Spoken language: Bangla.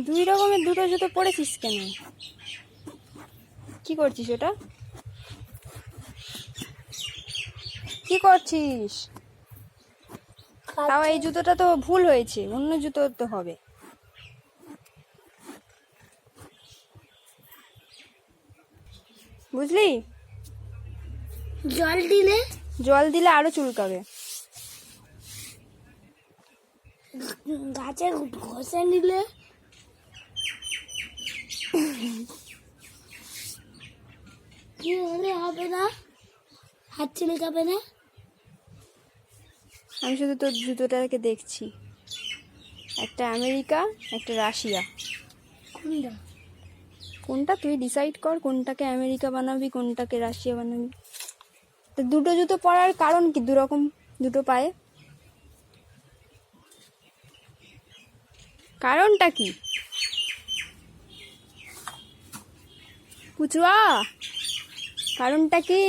দুই রকমের দুটো জুতো পরেছিস কেন? কি করছিস ওটা? কি করছিস? তাও এই জুতোটা তো ভুল হয়েছে, অন্য জুতো তো হবে। বুঝলি? জল দিলে আরো চুলকাবে। গাছে ঘষে নিলে কি হলে হবে না? হাত চুলকাবে না? আমি শুধু তোর জুতোটাকে দেখছি, একটা আমেরিকা একটা রাশিয়া। কোনটা? কোনটা তুই ডিসাইড কর, কোনটাকে আমেরিকা বানাবি কোনটাকে রাশিয়া বানাবি। তো দুটো জুতো পরার কারণ কি দুরকম দুটো পায়ে? কারণটা কি পুচুয়া? কারণটা কি?